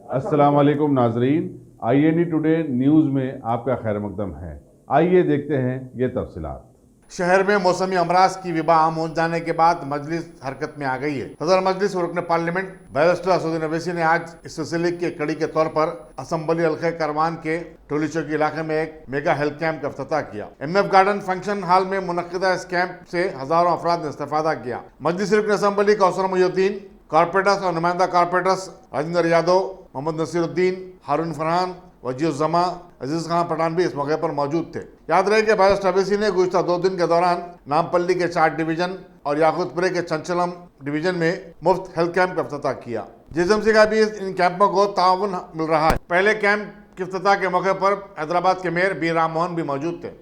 अस्सलाम वालेकुम नाजरीन, INE टुडे न्यूज़ में आपका खैर मकदम है। आइए देखते हैं ये तफसीलात। शहर में मौसमी अमराज की विबा आम हो जाने के बाद मजलिस हरकत में आ गई है। सदर मजलिस और रुकन पार्लियामेंट बैरिस्टर असदुद्दीन अवैसी ने आज इस सिलसिले की कड़ी के तौर पर असम्बली हल्के करवान के टोली चौकी इलाके में एक मेगा हेल्थ कैंप का इफ्तिताह किया। MF गार्डन फंक्शन हॉल में मुनक्किदा इस कैंप से हजारों अफराद ने इस्तेफादा किया। मजलिस रुकन असम्बली कौसर मुहिउद्दीन, कॉर्पोरेटर्स और नुमाइंदा कॉर्पोरेटर्स राजेंद्र यादव, मोहम्मद नसीरुद्दीन, हारून फरहान, वजीउज़्ज़मा, अजीज खान पठान भी इस मौके पर मौजूद थे। याद रहे कि बैरिस्टर अवैसी ने गुज़िश्ता 2 दिन के दौरान नामपल्ली के 4 डिवीजन और याकूतपुरे के चंचलम डिवीजन में मुफ्त हेल्थ कैंप का इफ्तिताह किया। GSMC का भी इन कैंपों को ताउन मिल रहा है। पहले कैंप के इफ्तिताह के मौके पर हैदराबाद के मेयर बी राम मोहन भी मौजूद थे।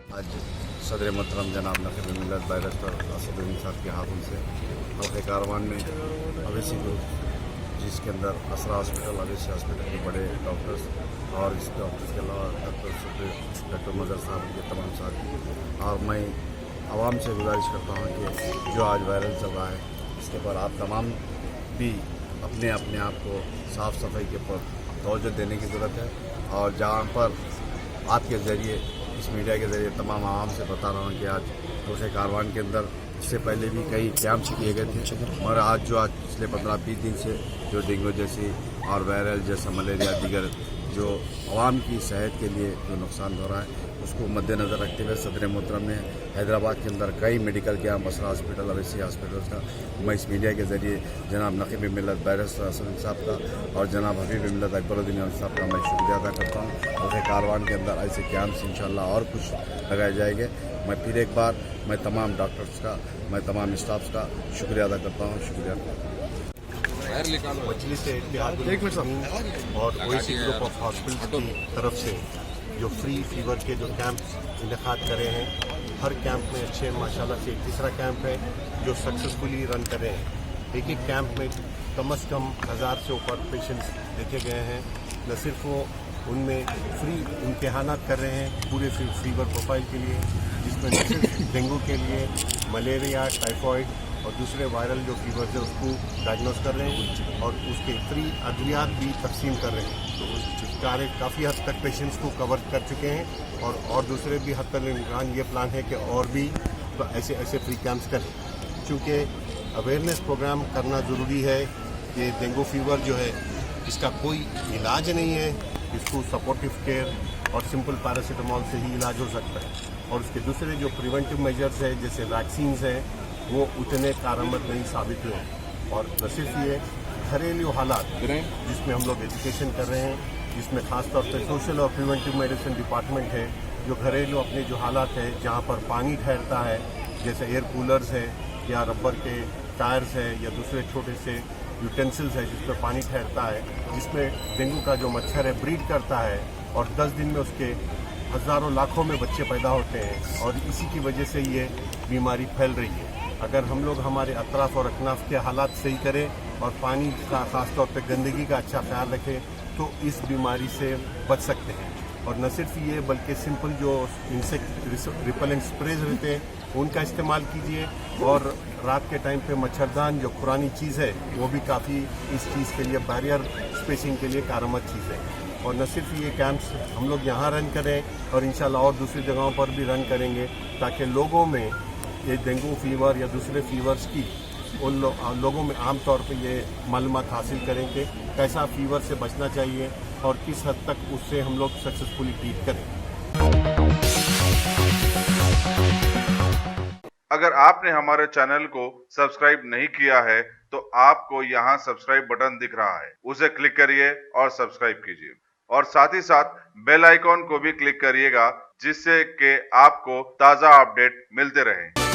आज सदर मोहतरम जनाब नकीब मिल्लत बैरिस्टर असदुद्दीन साहब के हाथों से हल्के कारवान में अवैसी ग्रुप, जिसके अंदर असरा हॉस्पिटल, अवैसी हॉस्पिटल के बड़े डॉक्टर्स और इस डॉक्टर्स के अलावा डॉक्टर मजर साहब के तमाम साथी, और मैं आवाम से गुजारिश करता हूँ कि जो आज वायरल चल रहा है इसके ऊपर आप तमाम भी अपने आप को साफ़ सफाई के ऊपर तवज्जो देने की ज़रूरत है। और जहाँ पर आपके ज़रिए, इस मीडिया के ज़रिए तमाम आवाम से बता रहा हूँ कि आज हल्के कारवान के अंदर इससे पहले भी कई कैंप्स किए गए थे, और आज पिछले 15-20 दिन से जो डेंगू जैसी और वायरल जैसा मलेरिया दीगर जो आवाम की सेहत के लिए जो नुकसान हो रहा है उसको मद्देनज़र रखते हुए सदर मोहतरम ने हैदराबाद के अंदर कई मेडिकल कैंप, असरा हॉस्पिटल, अवैसी हॉस्पिटल का मैं इस मीडिया के ज़रिए जनाब नकीब मिल्लत बैरिस्टर असदुद्दीन साहब का और जनाब हबीब मिल्लत अकबरुद्दीन साहब का मैं शुक्रिया अदा करता हूँ। हल्के कारवान के अंदर ऐसे कैंप्स इंशाअल्लाह और कुछ लगाए जाएंगे। मैं फिर एक बार तमाम डॉक्टर्स का, तमाम स्टाफ्स का शुक्रिया अदा करता हूँ। शुक्रिया। मजलिस और ओएसी ग्रुप ऑफ हॉस्पिटल की तरफ से जो फ्री फीवर के जो कैंप इनेकाद करे हैं, हर कैंप में अच्छे माशाल्लाह से एक तीसरा कैंप है जो सक्सेसफुली रन कर रहे हैं। एक कैंप में कम से कम 1000 से ऊपर पेशेंट्स देखे गए हैं। न सिर्फ वो उनमें फ्री इम्तिहानात कर रहे हैं पूरे फीवर प्रोफाइल के लिए, जिसमें न सिर्फ डेंगू के लिए मलेरिया, टाइफॉइड और दूसरे वायरल जो फीवर है उसको डायग्नोस कर रहे हैं, और उसके फ्री अद्वियात भी तकसीम कर रहे हैं। तो काफ़ी हद तक पेशेंट्स को कवर कर चुके हैं, और दूसरे भी हद तक ये प्लान है कि और भी तो ऐसे फ्री कैंप्स करें, क्योंकि अवेयरनेस प्रोग्राम करना ज़रूरी है कि डेंगू फीवर जो है इसका कोई इलाज नहीं है, इसको सपोर्टिव केयर और सिंपल पैरासीटामोल से ही इलाज हो सकता है। और उसके दूसरे जो प्रिवेंटिव मेजर्स है जैसे वैक्सीन्स हैं वो उतने कारगर नहीं साबित हुए। और न सिर्फ ये घरेलू हालात जिसमें हम लोग एजुकेशन कर रहे हैं, जिसमें खासतौर पर सोशल और प्रिवेंटिव मेडिसिन डिपार्टमेंट है, जो घरेलू अपने जो हालात है जहाँ पर पानी ठहरता है, जैसे एयर कूलर्स है या रबर के टायर्स है या दूसरे छोटे से यूटेंसिल्स है जिस पर पानी ठहरता है, जिसमें डेंगू का जो मच्छर है ब्रीड करता है, और 10 दिन में उसके हज़ारों लाखों में बच्चे पैदा होते हैं, और इसी की वजह से ये बीमारी फैल रही है। अगर हम लोग हमारे अतराफ़ और अकनाफ के हालात सही करें और पानी का ख़ासतौर पर गंदगी का अच्छा ख्याल रखें तो इस बीमारी से बच सकते हैं। और न सिर्फ ये बल्कि सिंपल जो इंसेक्ट रिपेलेंट स्प्रेज रहते हैं उनका इस्तेमाल कीजिए। और रात के टाइम पे मच्छरदान जो पुरानी चीज़ है वो भी काफ़ी इस चीज़ के लिए बैरियर स्पेसिंग के लिए कारगर चीज़ है। और न सिर्फ ये कैंप्स हम लोग यहाँ रन करें और इंशाल्लाह और दूसरी जगहों पर भी रन करेंगे ताकि लोगों में ये डेंगू फीवर या दूसरे फीवर्स की उन लोगों में आम तौर पे ये मालूमात हासिल करें कि कैसा फीवर से बचना चाहिए और किस हद तक उससे हम लोग सक्सेसफुली ट्रीट करें। अगर आपने हमारे चैनल को सब्सक्राइब नहीं किया है तो आपको यहाँ सब्सक्राइब बटन दिख रहा है, उसे क्लिक करिए और सब्सक्राइब कीजिए और साथ ही साथ बेल आइकॉन को भी क्लिक करिएगा जिससे कि आपको ताज़ा अपडेट मिलते रहें।